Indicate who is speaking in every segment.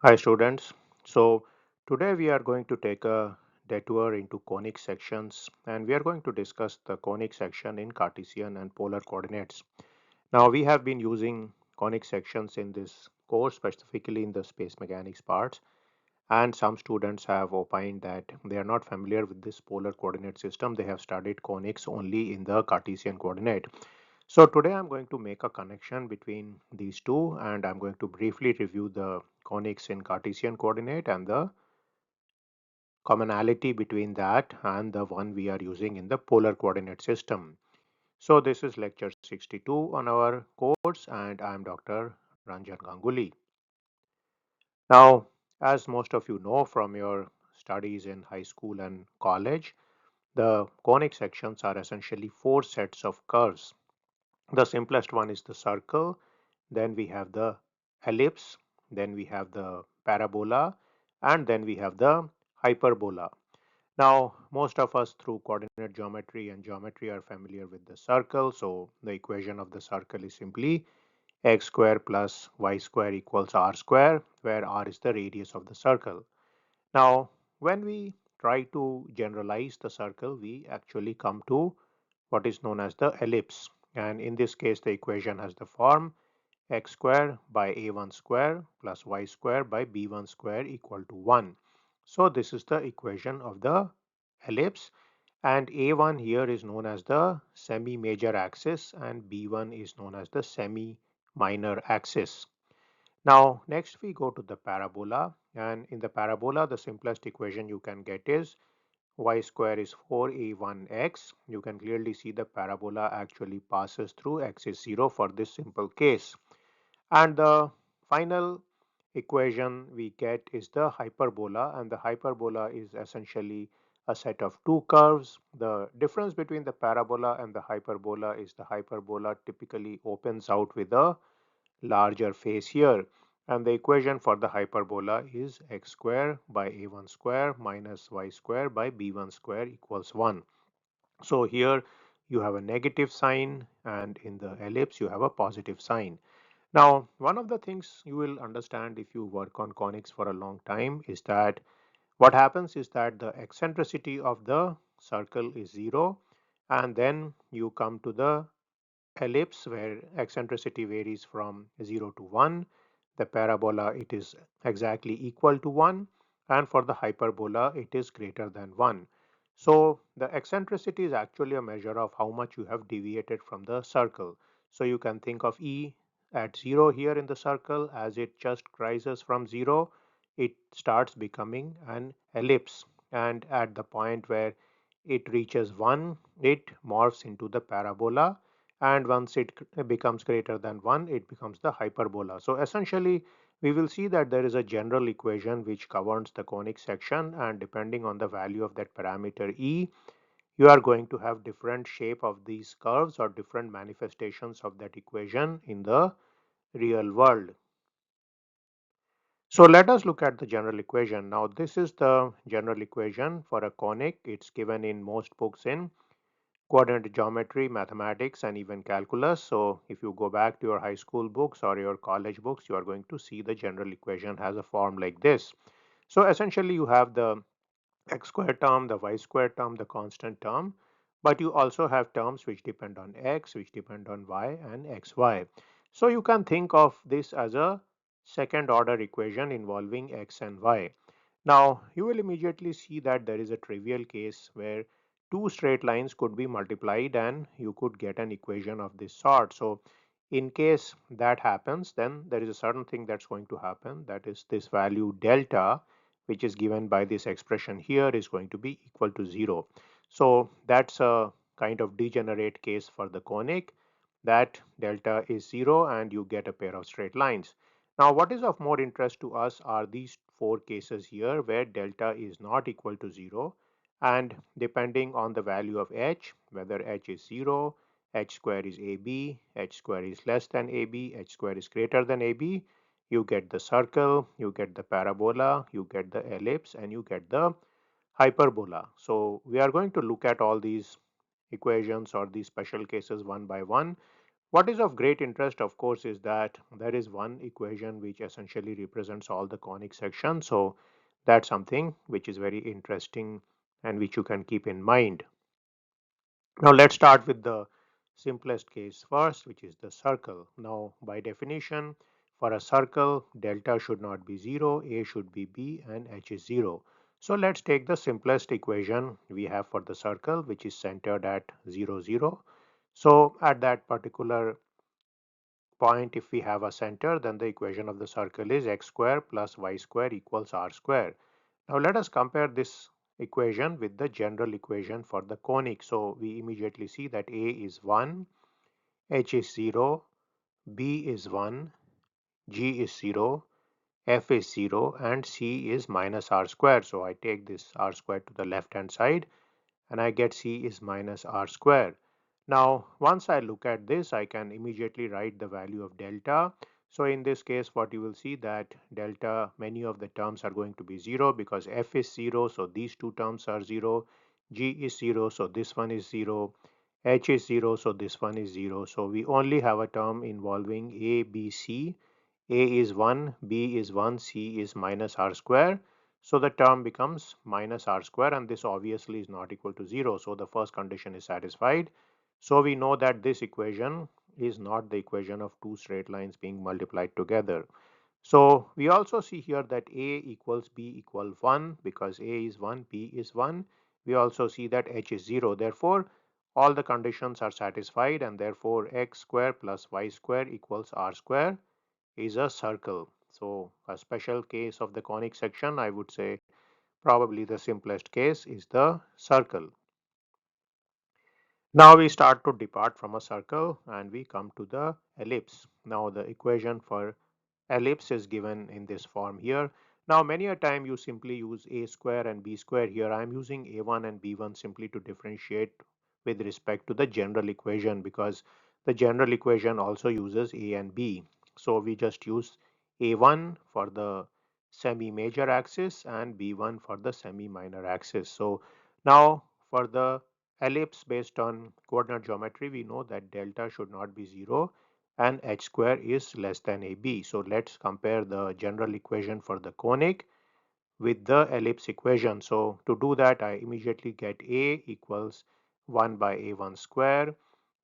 Speaker 1: Hi students. So today we are going to take a detour into conic sections and we are going to discuss the conic section in Cartesian and polar coordinates. Now we have been using conic sections in this course specifically in the space mechanics parts, and some students have opined that they are not familiar with this polar coordinate system. They have studied conics only in the Cartesian coordinate. So today I'm going to make a connection between these two and I'm going to briefly review the conics in Cartesian coordinate and the commonality between that and the one we are using in the polar coordinate system. So this is lecture 62 on our course and I'm Dr. Ranjan Ganguly. Now, as most of you know from your studies in high school and college, the conic sections are essentially four sets of curves. The simplest one is the circle, then we have the ellipse, then we have the parabola, and then we have the hyperbola. Now, most of us through coordinate geometry and geometry are familiar with the circle. So the equation of the circle is simply x square plus y square equals r square, where r is the radius of the circle. Now, when we try to generalize the circle, we actually come to what is known as the ellipse. And in this case, the equation has the form x square by a1 square plus y square by b1 square equal to 1. So this is the equation of the ellipse, and a1 here is known as the semi-major axis and b1 is known as the semi-minor axis. Now next we go to the parabola, and in the parabola the simplest equation you can get is y square is 4a1x. You can clearly see the parabola actually passes through x is 0 for this simple case. And the final equation we get is the hyperbola, and the hyperbola is essentially a set of two curves. The difference between the parabola and the hyperbola is the hyperbola typically opens out with a larger face here, and the equation for the hyperbola is x square by a1 square minus y square by b1 square equals 1. So here you have a negative sign and in the ellipse you have a positive sign. Now, one of the things you will understand if you work on conics for a long time is that what happens is that the eccentricity of the circle is 0, and then you come to the ellipse where eccentricity varies from 0 to 1. The parabola, it is exactly equal to 1, and for the hyperbola it is greater than 1. So the eccentricity is actually a measure of how much you have deviated from the circle. So you can think of E at 0 here in the circle. As it just rises from 0, it starts becoming an ellipse, and at the point where it reaches 1, it morphs into the parabola, and once it becomes greater than 1, it becomes the hyperbola. So essentially we will see that there is a general equation which governs the conic section, and depending on the value of that parameter E, you are going to have different shape of these curves or different manifestations of that equation in the real world. So let us look at the general equation. Now this is the general equation for a conic. It's given in most books in coordinate geometry, mathematics, and even calculus. So if you go back to your high school books or your college books, you are going to see the general equation has a form like this. So essentially you have the x square term, the y square term, the constant term, but you also have terms which depend on x, which depend on y and xy. So you can think of this as a second order equation involving x and y. Now you will immediately see that there is a trivial case where two straight lines could be multiplied and you could get an equation of this sort. So in case that happens, then there is a certain thing that's going to happen, that is this value delta, which is given by this expression here, is going to be equal to 0. So that's a kind of degenerate case for the conic, that delta is 0 and you get a pair of straight lines. Now what is of more interest to us are these four cases here where delta is not equal to 0, and depending on the value of h, whether h is 0, h square is ab, h square is less than ab, h square is greater than ab, you get the circle, you get the parabola, you get the ellipse, and you get the hyperbola. So we are going to look at all these equations or these special cases one by one. What is of great interest, of course, is that there is one equation which essentially represents all the conic sections. So that's something which is very interesting and which you can keep in mind. Now let's start with the simplest case first, which is the circle. Now by definition, for a circle, delta should not be 0, a should be b, and h is 0. So let's take the simplest equation we have for the circle, which is centered at 0, 0. So at that particular point, if we have a center, then the equation of the circle is x square plus y square equals r square. Now let us compare this equation with the general equation for the conic. So we immediately see that a is 1, h is 0, b is 1, g is 0, f is 0, and c is minus r square. So I take this r square to the left hand side and I get c is minus r square. Now once I look at this, I can immediately write the value of delta. So in this case, what you will see that delta, many of the terms are going to be 0 because f is 0, so these two terms are 0, g is 0, so this one is 0, h is 0, so this one is 0. So we only have a term involving a, b, c. A is 1, b is 1, c is minus r square. So the term becomes minus r square, and this obviously is not equal to 0. So the first condition is satisfied. So we know that this equation is not the equation of two straight lines being multiplied together. So we also see here that a equals b equal 1 because a is 1, b is 1. We also see that h is 0. Therefore, all the conditions are satisfied, and therefore x square plus y square equals r square is a circle. So a special case of the conic section, I would say probably the simplest case is the circle. Now we start to depart from a circle and we come to the ellipse. Now the equation for ellipse is given in this form here. Now many a time you simply use a square and b square. Here I am using a1 and b1 simply to differentiate with respect to the general equation because the general equation also uses a and b. So we just use a1 for the semi major axis and b1 for the semi minor axis. So now for the ellipse, based on coordinate geometry, we know that delta should not be 0 and h square is less than ab. So let's compare the general equation for the conic with the ellipse equation. So to do that, I immediately get a equals 1 by a1 square.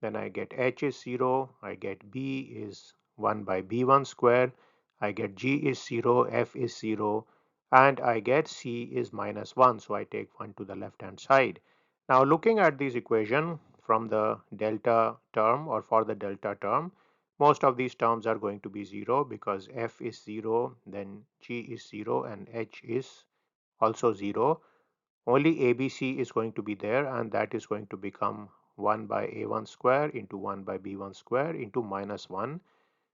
Speaker 1: Then I get h is 0. I get b is 1 by b1 square. I get g is 0, f is 0, and I get c is minus 1. So I take 1 to the left hand side. Now looking at this equation from the delta term or for the delta term, most of these terms are going to be 0 because f is 0, then g is 0, and h is also 0. Only ABC is going to be there, and that is going to become 1 by a1 square into 1 by b1 square into minus 1.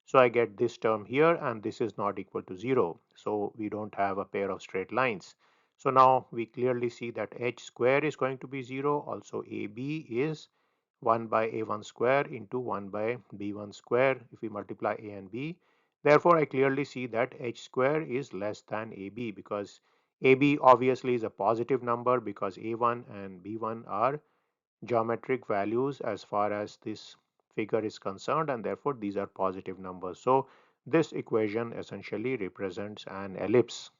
Speaker 1: So I get this term here, and this is not equal to 0. So we don't have a pair of straight lines. So now we clearly see that h square is going to be 0. Also AB is 1 by a1 square into 1 by b1 square if we multiply a and b. Therefore, I clearly see that h square is less than ab because ab obviously is a positive number because a1 and b1 are geometric values as far as this figure is concerned, and therefore these are positive numbers. So this equation essentially represents an ellipse.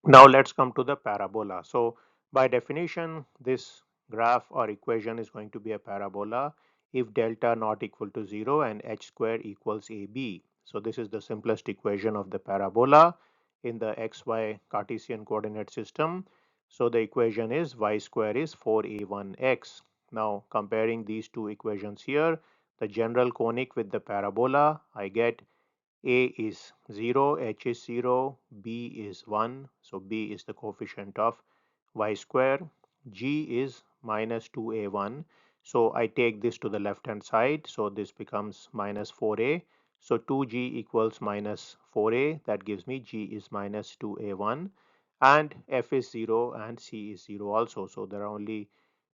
Speaker 1: Now let's come to the parabola. So by definition, this graph or equation is going to be a parabola if delta not equal to 0 and h square equals ab. So this is the simplest equation of the parabola in the xy Cartesian coordinate system. So the equation is y square is 4a1x. Now comparing these two equations here, the general conic with the parabola, I get a is 0, h is 0, b is 1. So b is the coefficient of y square. G is minus 2a1. So I take this to the left hand side. So this becomes minus 4a. So 2g equals minus 4a. That gives me g is minus 2a1. And f is 0 and c is 0 also. So there are only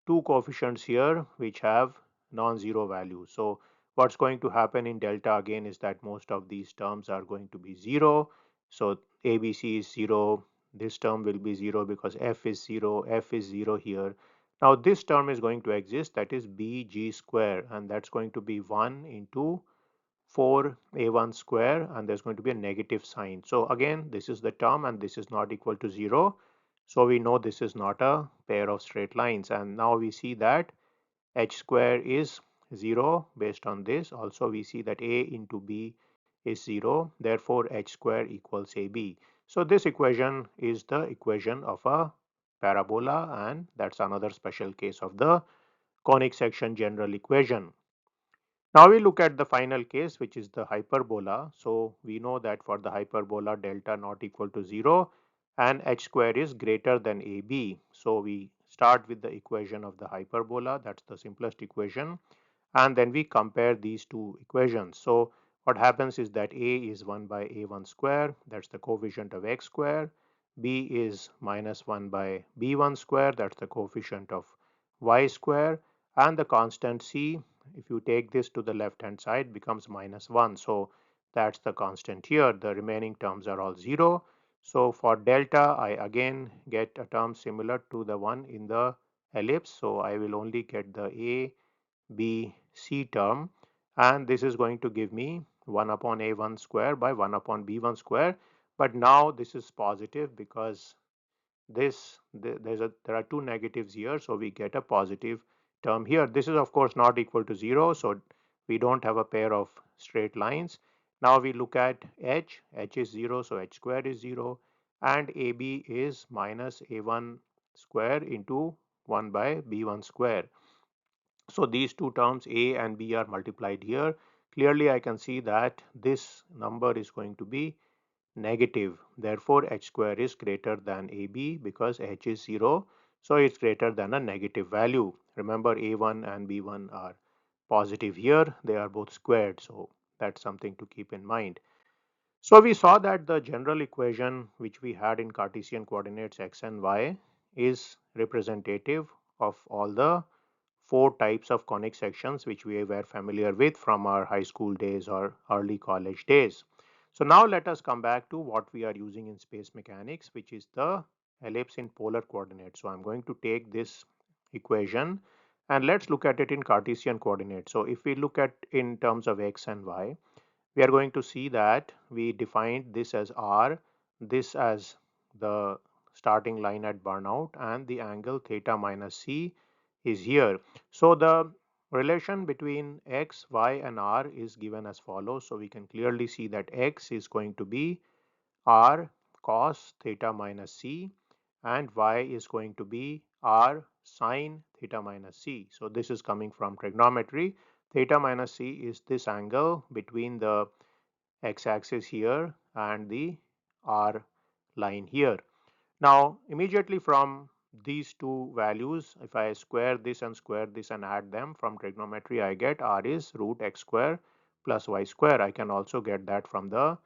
Speaker 1: two coefficients here which have non-zero values. So what's going to happen in delta again is that most of these terms are going to be 0. So ABC is 0. This term will be 0 because f is 0, f is 0 here. Now this term is going to exist, that is bg square, and that's going to be 1 into 4a1 square, and there's going to be a negative sign. So again, this is the term and this is not equal to 0. So we know this is not a pair of straight lines, and now we see that h square is 0 based on this. Also we see that a into b is 0, therefore h square equals ab. So this equation is the equation of a parabola, and that's another special case of the conic section general equation. Now we look at the final case, which is the hyperbola. So we know that for the hyperbola, delta not equal to 0 and h square is greater than ab. So we start with the equation of the hyperbola, that's the simplest equation, and then we compare these two equations. So what happens is that a is 1 by a1 square, that's the coefficient of x square. B is minus 1 by b1 square, that's the coefficient of y square, and the constant c, if you take this to the left hand side, becomes minus 1. So that's the constant here. The remaining terms are all 0. So for delta, I again get a term similar to the one in the ellipse. So I will only get the a b c term, and this is going to give me 1 upon a1 square by 1 upon b1 square. But now this is positive because there are two negatives here, so we get a positive term here. This is of course not equal to 0, so we don't have a pair of straight lines. Now we look at h is 0, so h square is 0, and ab is minus a1 square into 1 by b1 square. So these two terms a and b are multiplied here. Clearly I can see that this number is going to be negative. Therefore h square is greater than ab because h is 0. So it's greater than a negative value. Remember, a1 and b1 are positive here. They are both squared. So that's something to keep in mind. So we saw that the general equation which we had in Cartesian coordinates x and y is representative of all the four types of conic sections which we were familiar with from our high school days or early college days. So now let us come back to what we are using in space mechanics, which is the ellipse in polar coordinates. So I'm going to take this equation and let's look at it in Cartesian coordinates. So if we look at in terms of x and y, we are going to see that we defined this as r, this as the starting line at burnout, and the angle theta minus c is here. So the relation between x, y and r is given as follows. So we can clearly see that x is going to be r cos theta minus c and y is going to be r sine theta minus c. So this is coming from trigonometry. Theta minus c is this angle between the x-axis here and the r line here. Now immediately from these two values, if I square this and add them from trigonometry, I get r is root x square plus y square. I can also get that from the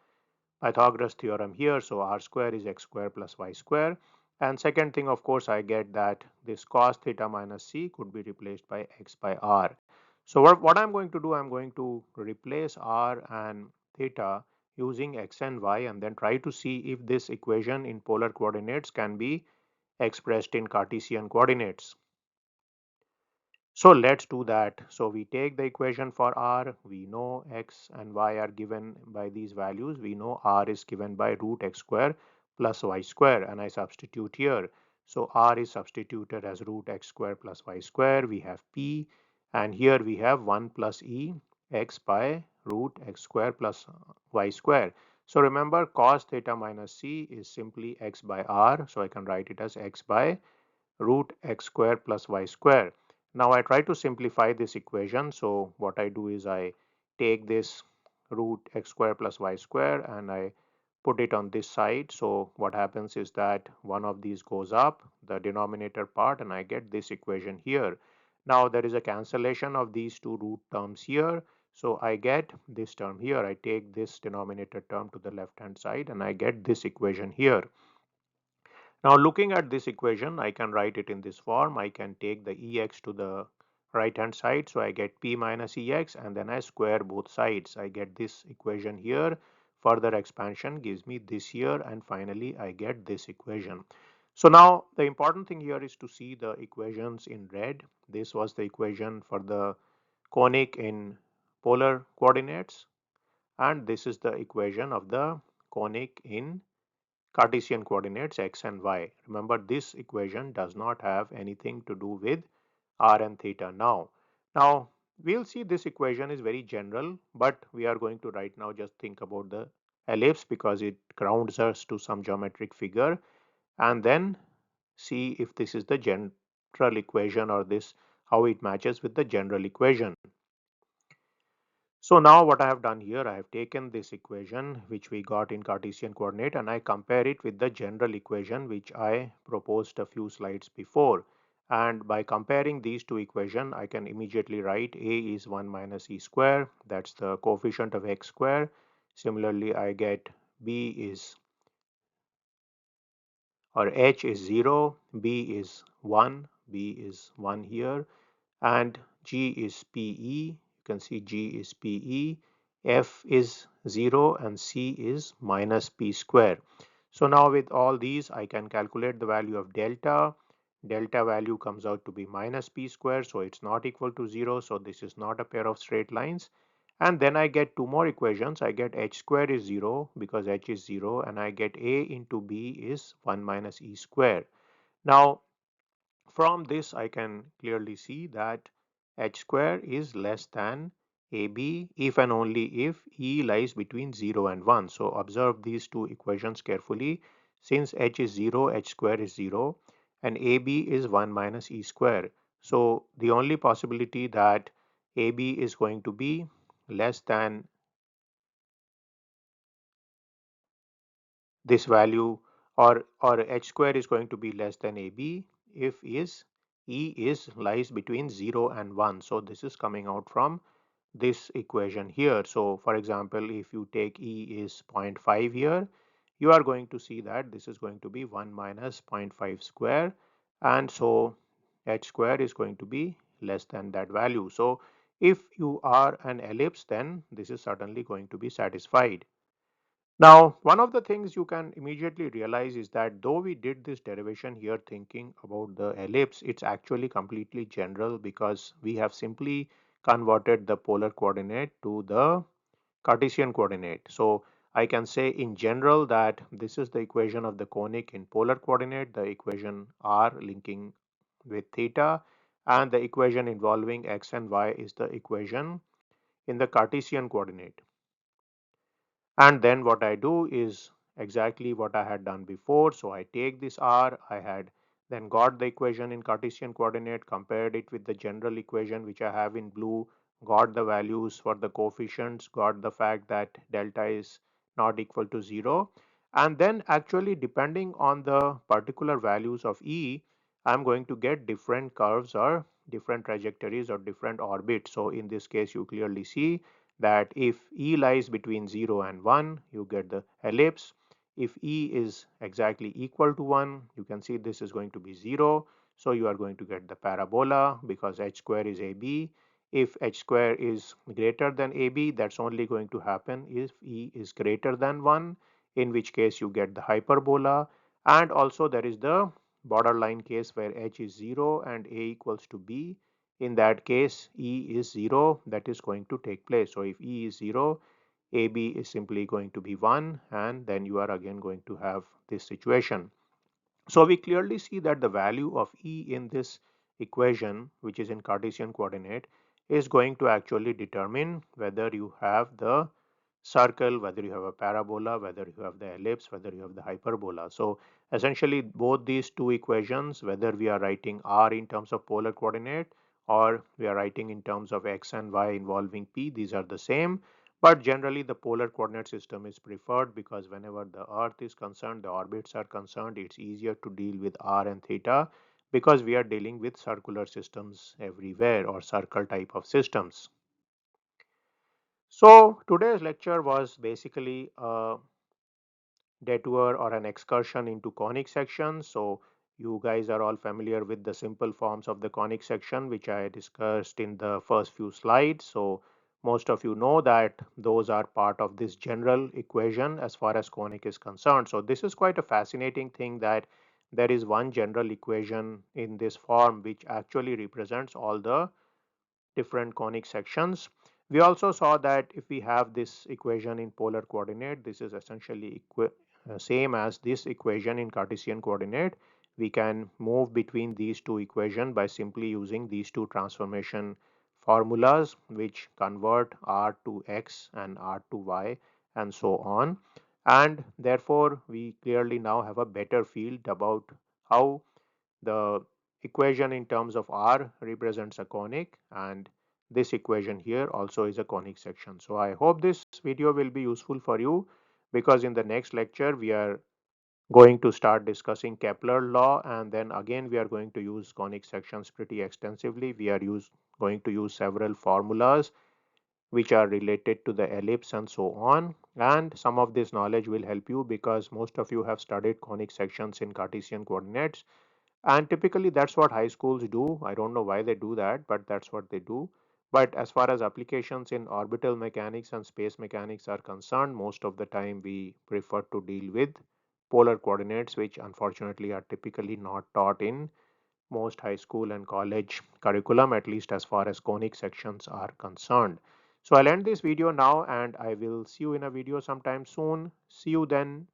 Speaker 1: Pythagoras theorem here. So r square is x square plus y square. And second thing, of course, I get that this cos theta minus c could be replaced by x by r. So what I'm going to do, I'm going to replace r and theta using x and y and then try to see if this equation in polar coordinates can be expressed in Cartesian coordinates. So let's do that. So we take the equation for r. We know x and y are given by these values. We know r is given by root x square plus y square, and I substitute here. So r is substituted as root x square plus y square. We have p, and here we have 1 plus e x by root x square plus y square. So remember, cos theta minus c is simply x by r. So I can write it as x by root x square plus y square. Now I try to simplify this equation. So what I do is I take this root x square plus y square and I put it on this side. So what happens is that one of these goes up, the denominator part, and I get this equation here. Now there is a cancellation of these two root terms here. So I get this term here. I take this denominator term to the left hand side and I get this equation here. Now looking at this equation, I can write it in this form. I can take the ex to the right hand side. So I get p minus ex and then I square both sides. I get this equation here. Further expansion gives me this here, and finally I get this equation. So now the important thing here is to see the equations in red. This was the equation for the conic in polar coordinates, and this is the equation of the conic in Cartesian coordinates x and y. Remember, this equation does not have anything to do with r and theta now. Now, we'll see this equation is very general, but we are going to right now just think about the ellipse because it grounds us to some geometric figure, and then see if this is the general equation or this how it matches with the general equation. So now what I have done here, I have taken this equation which we got in Cartesian coordinate and I compare it with the general equation which I proposed a few slides before. And by comparing these two equations, I can immediately write a is 1 minus e square. That's the coefficient of x square. Similarly, I get b is or h is 0, b is 1, b is 1 here, and G is PE. You can see G is PE, F is 0 and C is minus P square. So now with all these I can calculate the value of delta. Delta value comes out to be minus P square, so it's not equal to 0, so this is not a pair of straight lines. And then I get two more equations. I get h square is 0 because h is 0, and I get a into b is 1 minus e square. Now from this I can clearly see that h square is less than AB if and only if E lies between 0 and 1. So observe these two equations carefully. Since h is 0, h square is 0 and AB is 1 minus E square. So the only possibility that AB is going to be less than this value, or h square is going to be less than AB if is E is lies between 0 and 1. So this is coming out from this equation here. So for example, if you take E is zero point 0.5 here, you are going to see that this is going to be 1 minus zero point 0.5 square, and so h square is going to be less than that value. So if you are an ellipse, then this is certainly going to be satisfied. Now, one of the things you can immediately realize is that though we did this derivation here thinking about the ellipse, it's actually completely general because we have simply converted the polar coordinate to the Cartesian coordinate. So I can say in general that this is the equation of the conic in polar coordinate, the equation r linking with theta, and the equation involving x and y is the equation in the Cartesian coordinate. And then what I do is exactly what I had done before. So I take this r, I had then got the equation in Cartesian coordinate, compared it with the general equation which I have in blue, got the values for the coefficients, got the fact that delta is not equal to 0, and then actually depending on the particular values of E, I'm going to get different curves or different trajectories or different orbits. So in this case you clearly see that if E lies between 0 and 1, you get the ellipse. If E is exactly equal to 1, you can see this is going to be 0. So you are going to get the parabola because h square is AB. If h square is greater than AB, that's only going to happen if E is greater than 1, in which case you get the hyperbola. And also there is the borderline case where h is 0 and A equals to B. In that case E is 0, that is going to take place. So if E is 0, AB is simply going to be 1, and then you are again going to have this situation. So we clearly see that the value of E in this equation, which is in Cartesian coordinate, is going to actually determine whether you have the circle, whether you have a parabola, whether you have the ellipse, whether you have the hyperbola. So essentially both these two equations, whether we are writing r in terms of polar coordinate or we are writing in terms of x and y involving p, these are the same. But generally the polar coordinate system is preferred because whenever the earth is concerned, the orbits are concerned, it's easier to deal with r and theta because we are dealing with circular systems everywhere or circle type of systems. So today's lecture was basically a detour or an excursion into conic sections. So you guys are all familiar with the simple forms of the conic section which I discussed in the first few slides. So most of you know that those are part of this general equation as far as conic is concerned. So this is quite a fascinating thing that there is one general equation in this form which actually represents all the different conic sections. We also saw that if we have this equation in polar coordinate, this is essentially same as this equation in Cartesian coordinate. We can move between these two equations by simply using these two transformation formulas which convert r to x and r to y and so on. And therefore, we clearly now have a better field about how the equation in terms of r represents a conic, and this equation here also is a conic section. So I hope this video will be useful for you, because in the next lecture we are going to start discussing Kepler law, and then again we are going to use conic sections pretty extensively. We are going to use several formulas which are related to the ellipse and so on, and some of this knowledge will help you because most of you have studied conic sections in Cartesian coordinates, and typically that's what high schools do. I don't know why they do that, but that's what they do. But as far as applications in orbital mechanics and space mechanics are concerned, most of the time we prefer to deal with polar coordinates, which unfortunately are typically not taught in most high school and college curriculum, at least as far as conic sections are concerned. So I'll end this video now, and I will see you in a video sometime soon. See you then.